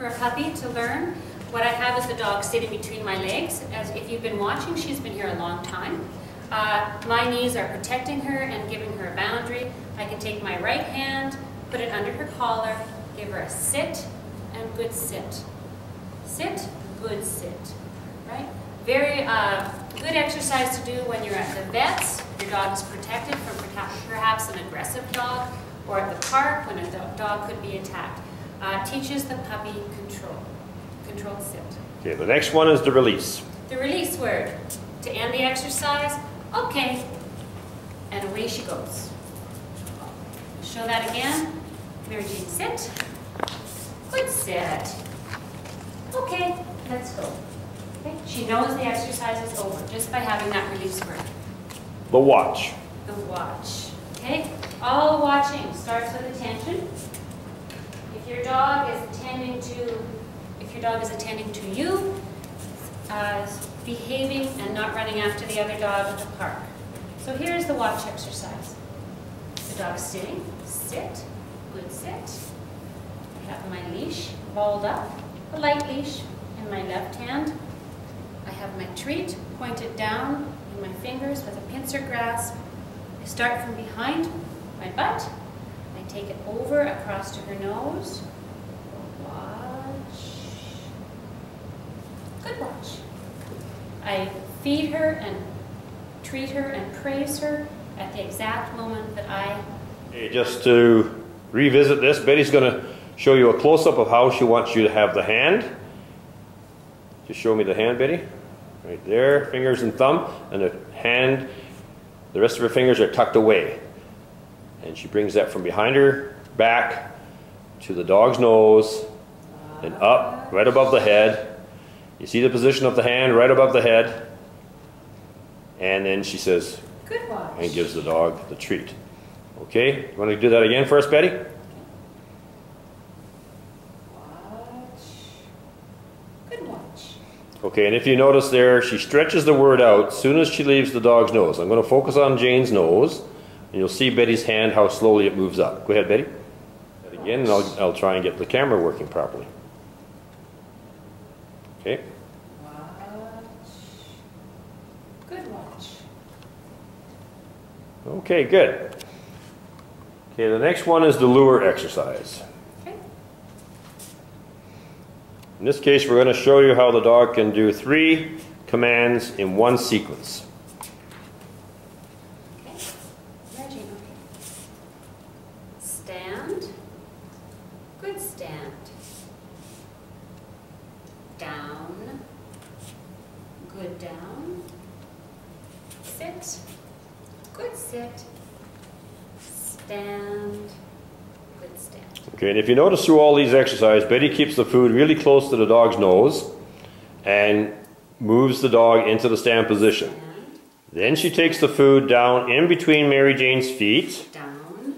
for a puppy to learn. What I have is the dog sitting between my legs. As if you've been watching, she's been here a long time. My knees are protecting her and giving her a boundary. I can take my right hand, put it under her collar, give her a sit and good sit. Sit, good sit, right? Very good exercise to do when you're at the vet's. Your dog is protected from perhaps an aggressive dog, or at the park when a dog could be attacked. Teaches the puppy controlled sit. Okay, the next one is the release. The release word. To end the exercise, okay, and away she goes. Show that again. Mary Jane, sit. Good sit. Okay, let's go. Okay. She knows the exercise is over just by having that release word. The watch. The watch. Okay, all watching starts with attention. If your dog is attending to you, behaving and not running after the other dog at the park. So here's the watch exercise. The dog's sitting, sit, good sit. I have my leash balled up, a light leash in my left hand. I have my treat pointed down in my fingers with a pincer grasp. I start from behind my butt. I take it over across to her nose. Watch. Good watch. I feed her and treat her and praise her at the exact moment that I... Okay, just to revisit this, Betty's going to show you a close-up of how she wants you to have the hand. Just show me the hand, Betty. Right there, fingers and thumb, and the hand, the rest of her fingers are tucked away. And she brings that from behind her back to the dog's nose and up, right above the head. You see the position of the hand right above the head. And then she says, good watch. And gives the dog the treat. Okay, you want to do that again for us, Betty? Watch. Good watch. Okay, and if you notice there, she stretches the word out as soon as she leaves the dog's nose. I'm going to focus on Jane's nose, and you'll see Betty's hand, how slowly it moves up. Go ahead, Betty. Again, and I'll try and get the camera working properly. Okay. Watch. Good watch. Okay, good. Okay, the next one is the lure exercise. Okay. In this case, we're going to show you how the dog can do 3 commands in one sequence. Okay. Reggie, okay. Stand. Good stand. Down. Good down. Sit. Good sit. Stand. Good stand. Okay, and if you notice through all these exercises, Betty keeps the food really close to the dog's nose and moves the dog into the stand position. Stand. Then she takes the food down in between Mary Jane's feet Down.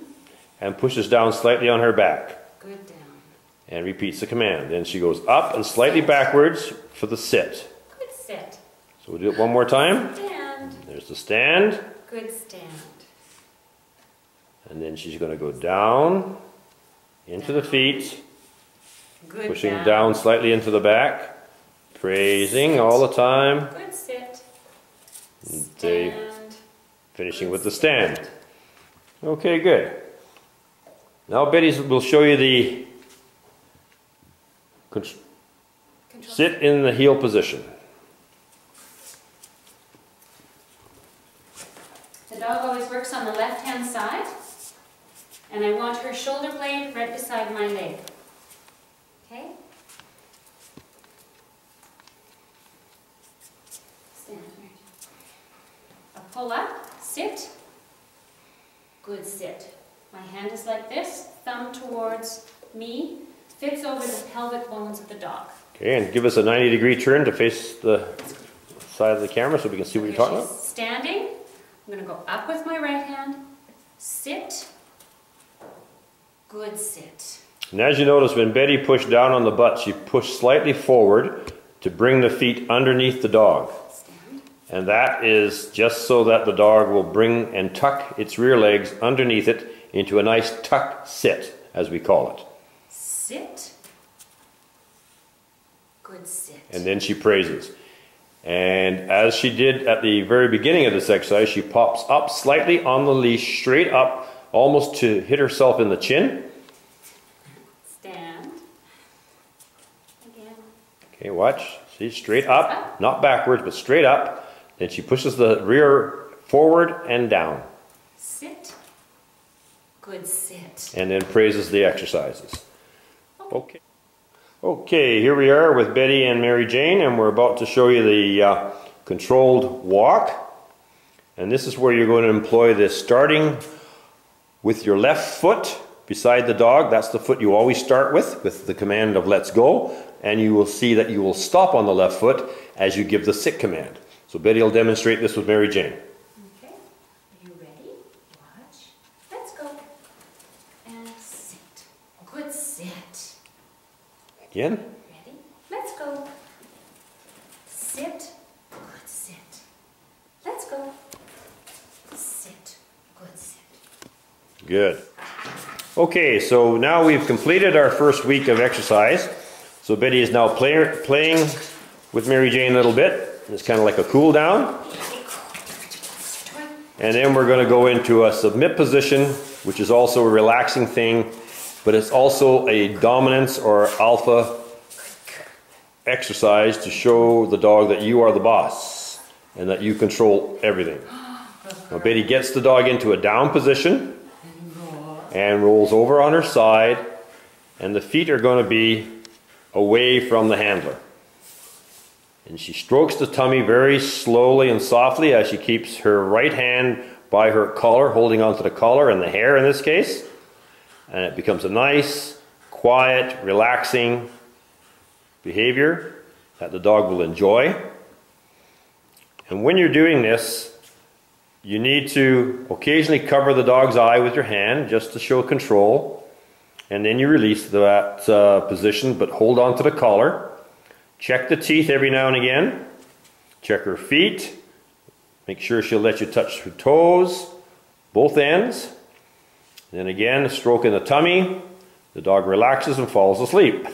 and pushes down slightly on her back Good down. and repeats the command. Then she goes up and slightly backwards for the sit. Good sit. So we'll do it one more time. Stand. There's the stand. Good stand. And then she's going to go down into the feet, Good pushing down slightly into the back, praising all the time, Good sit. they Stand. finishing with the stand. Okay, good. Now Betty will show you the Control. sit in the heel position. The dog always works on the left-hand side, and I want her shoulder blade right beside my leg. Okay? Stand. I'll pull up, sit. Good sit. My hand is like this, thumb towards me, fits over the pelvic bones of the dog. Okay, and give us a 90-degree turn to face the side of the camera so we can see what you're talking about. Standing. I'm going to go up with my right hand, sit, good sit. And as you notice, when Betty pushed down on the butt, she pushed slightly forward to bring the feet underneath the dog. Stand. And that is just so that the dog will bring and tuck its rear legs underneath it into a nice tuck sit, as we call it. Sit, Good sit. And then she praises. And as she did at the very beginning of this exercise, she pops up slightly on the leash, straight up, almost to hit herself in the chin. Stand. Again. Okay, watch. See, straight up, not backwards, but straight up. Then she pushes the rear forward and down. Sit. Good sit. And then praises the exercises. Okay. Okay, here we are with Betty and Mary Jane, and we're about to show you the controlled walk. And this is where you're going to employ this, starting with your left foot beside the dog. That's the foot you always start with the command of let's go. And you will see that you will stop on the left foot as you give the sit command. So Betty will demonstrate this with Mary Jane. Okay, are you ready? Watch. Let's go. And sit. Good sit. Again. Ready? Let's go. Sit. Good sit. Let's go. Sit. Good sit. Good. Okay, so now we've completed our first week of exercise. So Betty is now playing with Mary Jane a little bit. It's kind of like a cool down. And then we're going to go into a submit position, which is also a relaxing thing, but it's also a dominance or alpha exercise to show the dog that you are the boss and that you control everything. Now Betty gets the dog into a down position and rolls over on her side, and the feet are going to be away from the handler. And she strokes the tummy very slowly and softly as she keeps her right hand by her collar, holding onto the collar and the hair in this case. And it becomes a nice, quiet, relaxing behavior that the dog will enjoy. And when you're doing this, you need to occasionally cover the dog's eye with your hand just to show control. And then you release that position, but hold on to the collar. Check the teeth every now and again. Check her feet. Make sure she'll let you touch her toes, both ends. Then again, stroking the tummy. The dog relaxes and falls asleep.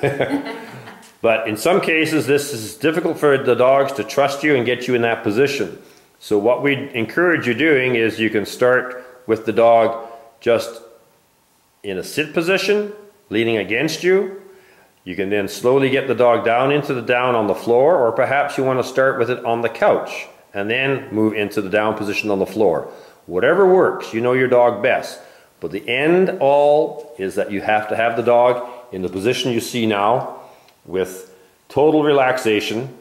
But in some cases, this is difficult for the dogs to trust you and get you in that position. So what we encourage you doing is you can start with the dog just in a sit position, leaning against you. You can then slowly get the dog down into the down on the floor, or perhaps you want to start with it on the couch and then move into the down position on the floor. Whatever works, you know your dog best. But the end all is that you have to have the dog in the position you see now with total relaxation.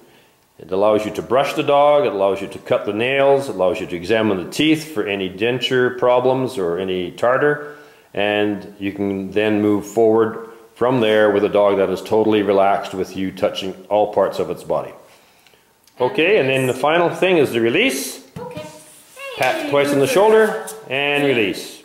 It allows you to brush the dog, it allows you to cut the nails, it allows you to examine the teeth for any denture problems or any tartar, and you can then move forward from there with a dog that is totally relaxed with you touching all parts of its body. Okay, and then the final thing is the release. Okay. Pat twice on the shoulder and release.